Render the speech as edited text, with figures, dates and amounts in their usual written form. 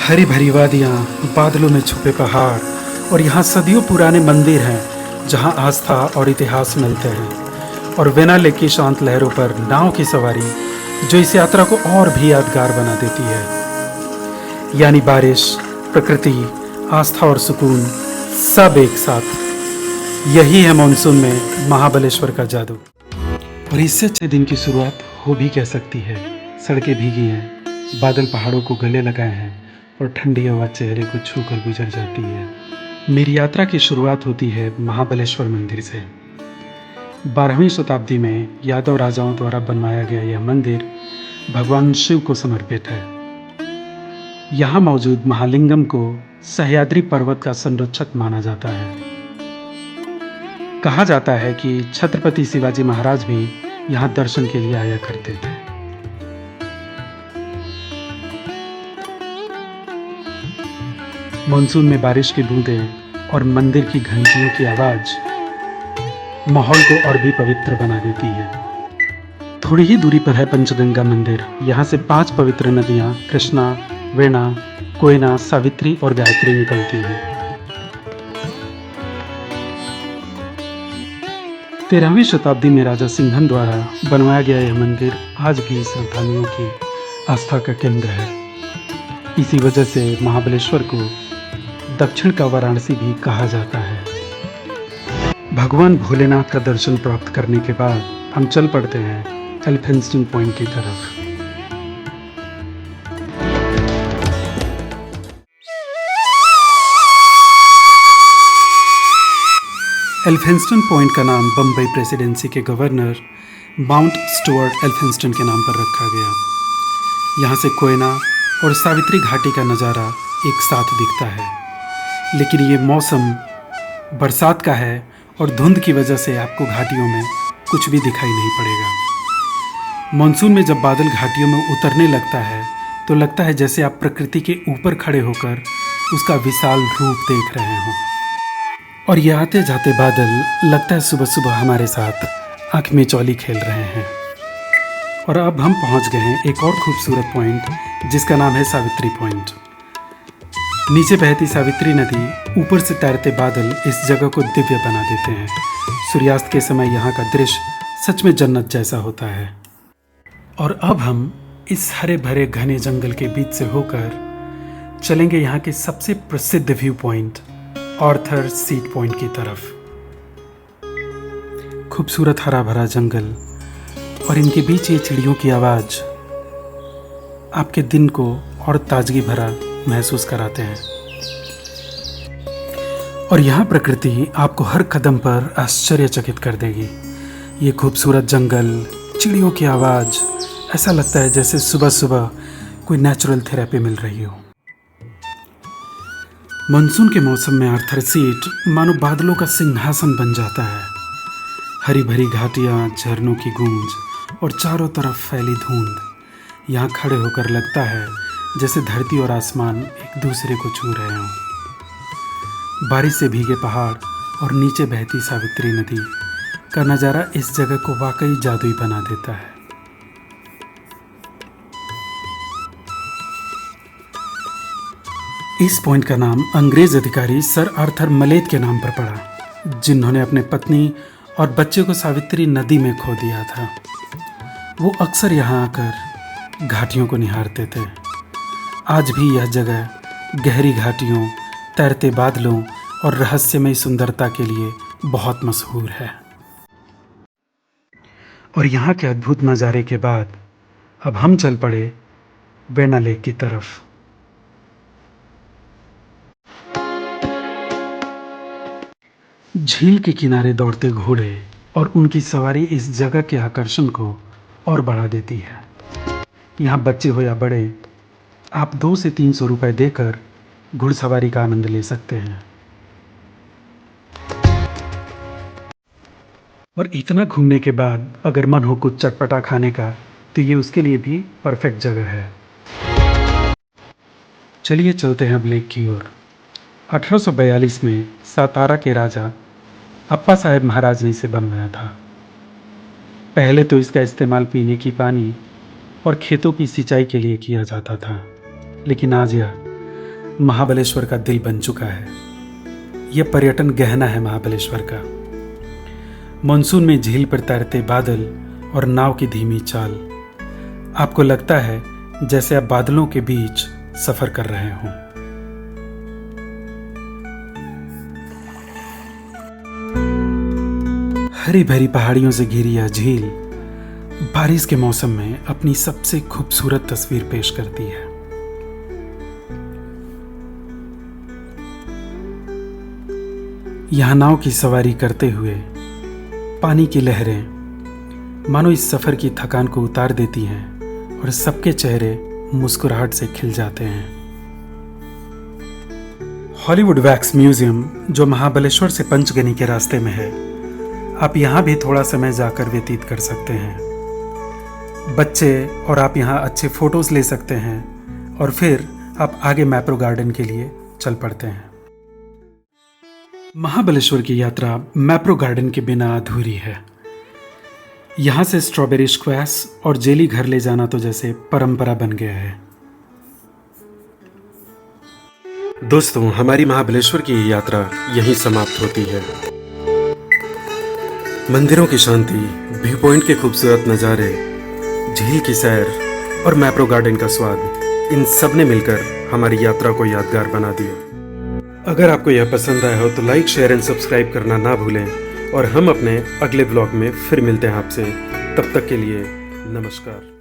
हरी भरी वादियाँ, बादलों में छुपे पहाड़ और यहाँ सदियों पुराने मंदिर हैं जहाँ आस्था और इतिहास मिलते हैं। और वेनाले की शांत लहरों पर नाव की सवारी जो इस यात्रा को और भी यादगार बना देती है। यानी बारिश, प्रकृति, आस्था और सुकून सब एक साथ। यही है मानसून में महाबलेश्वर का जादू। और इससे अच्छे दिन की शुरुआत हो भी कह सकती है। सड़कें भीगी हैं, बादल पहाड़ों को गले लगाए हैं और ठंडी हवा चेहरे को छूकर गुजर जाती है। मेरी यात्रा की शुरुआत होती है महाबलेश्वर मंदिर से। 12वीं शताब्दी में यादव राजाओं द्वारा बनवाया गया यह मंदिर भगवान शिव को समर्पित है। यहाँ मौजूद महालिंगम को सह्याद्री पर्वत का संरक्षक माना जाता है। कहा जाता है कि छत्रपति शिवाजी महाराज भी यहाँ दर्शन के लिए आया करते थे। मानसून में बारिश की बूंदें और मंदिर की घंटियों की आवाज माहौल को और भी पवित्र बना देती है। थोड़ी ही दूरी पर है पंचगंगा मंदिर। यहाँ से 5 पवित्र नदियाँ कृष्णा, वेणा, कोयना, सावित्री और गायत्री निकलती हैं। 13वीं शताब्दी में राजा सिंघन द्वारा बनवाया गया यह मंदिर आज भी श्रद्धालुओं की आस्था का केंद्र है। इसी वजह से महाबलेश्वर को दक्षिण का वाराणसी भी कहा जाता है। भगवान भोलेनाथ का दर्शन प्राप्त करने के बाद हम चल पड़ते हैं एल्फिंस्टन पॉइंट की तरफ। एल्फिंस्टन पॉइंट का नाम बम्बई प्रेसिडेंसी के गवर्नर माउंट स्टुअर्ट एल्फिंस्टन के नाम पर रखा गया। यहाँ से कोयना और सावित्री घाटी का नज़ारा एक साथ दिखता है। लेकिन ये मौसम बरसात का है और धुंध की वजह से आपको घाटियों में कुछ भी दिखाई नहीं पड़ेगा। मानसून में जब बादल घाटियों में उतरने लगता है तो लगता है जैसे आप प्रकृति के ऊपर खड़े होकर उसका विशाल रूप देख रहे हों। और ये आते जाते बादल लगता है सुबह सुबह हमारे साथ आँख में चौली खेल रहे हैं। और अब हम पहुँच गए हैं एक और खूबसूरत पॉइंट जिसका नाम है सावित्री पॉइंट। नीचे बहती सावित्री नदी, ऊपर से तैरते बादल इस जगह को दिव्य बना देते हैं। सूर्यास्त के समय यहाँ का दृश्य सच में जन्नत जैसा होता है। और अब हम इस हरे भरे घने जंगल के बीच से होकर चलेंगे यहाँ के सबसे प्रसिद्ध view point Arthur seat point की तरफ। खूबसूरत हरा भरा जंगल और इनके बीच ये चिड़ियों की आवाज आपके दिन को और ताजगी भरा महसूस कराते हैं। और यहाँ प्रकृति आपको हर कदम पर आश्चर्यचकित कर देगी। ये खूबसूरत जंगल, चिड़ियों की आवाज, ऐसा लगता है जैसे सुबह सुबह कोई नेचुरल थेरेपी मिल रही हो। मानसून के मौसम में आर्थर सीट मानो बादलों का सिंहासन बन जाता है। हरी भरी घाटियाँ, झरनों की गूंज और चारों तरफ फैली धुंध। यहाँ खड़े होकर लगता है जैसे धरती और आसमान एक दूसरे को छू रहे हों। बारिश से भीगे पहाड़ और नीचे बहती सावित्री नदी का नज़ारा इस जगह को वाकई जादुई बना देता है। इस पॉइंट का नाम अंग्रेज अधिकारी सर आर्थर मलेट के नाम पर पड़ा, जिन्होंने अपने पत्नी और बच्चे को सावित्री नदी में खो दिया था। वो अक्सर यहाँ आकर घाटियों को निहारते थे। आज भी यह जगह गहरी घाटियों, तैरते बादलों और रहस्यमय सुंदरता के लिए बहुत मशहूर है। और यहाँ के अद्भुत नज़ारे के बाद अब हम चल पड़े वेना लेक की तरफ। झील के किनारे दौड़ते घोड़े और उनकी सवारी इस जगह के आकर्षण को और बढ़ा देती है। यहाँ बच्चे हो या बड़े, आप 2 से 300 रुपए देकर घुड़सवारी का आनंद ले सकते हैं। और इतना घूमने के बाद अगर मन हो कुछ चटपटा खाने का तो ये उसके लिए भी परफेक्ट जगह है। चलिए चलते हैं अब लेक की ओर। 1842 में सातारा के राजा अप्पा साहेब महाराज ने इसे बनवाया था। पहले तो इसका इस्तेमाल पीने की पानी और खेतों की सिंचाई के लिए किया जाता था, लेकिन आज यह महाबलेश्वर का दिल बन चुका है। यह पर्यटन गहना है महाबलेश्वर का। मानसून में झील पर तैरते बादल और नाव की धीमी चाल, आपको लगता है जैसे आप बादलों के बीच सफर कर रहे हों। हरी भरी पहाड़ियों से घिरी यह झील बारिश के मौसम में अपनी सबसे खूबसूरत तस्वीर पेश करती है। यहां नाव की सवारी करते हुए पानी की लहरें मानो इस सफर की थकान को उतार देती हैं और सबके चेहरे मुस्कुराहट से खिल जाते हैं। हॉलीवुड वैक्स म्यूजियम जो महाबलेश्वर से पंचगनी के रास्ते में है, आप यहाँ भी थोड़ा समय जाकर व्यतीत कर सकते हैं। बच्चे और आप यहाँ अच्छे फोटोज ले सकते हैं और फिर आप आगे मैप्रो गार्डन के लिए चल पड़ते हैं। महाबलेश्वर की यात्रा मैप्रो गार्डन के बिना अधूरी है। यहाँ से स्ट्रॉबेरी स्क्वैश और जेली घर ले जाना तो जैसे परंपरा बन गया है। दोस्तों, हमारी महाबलेश्वर की यात्रा यहीं समाप्त होती है। मंदिरों की शांति, व्यू पॉइंट के खूबसूरत नज़ारे, झील की सैर और मैप्रो गार्डन का स्वाद, इन सब ने मिलकर हमारी यात्रा को यादगार बना दिया। अगर आपको यह पसंद आया हो तो लाइक, शेयर एंड सब्सक्राइब करना ना भूलें और हम अपने अगले ब्लॉग में फिर मिलते हैं आपसे। तब तक के लिए नमस्कार।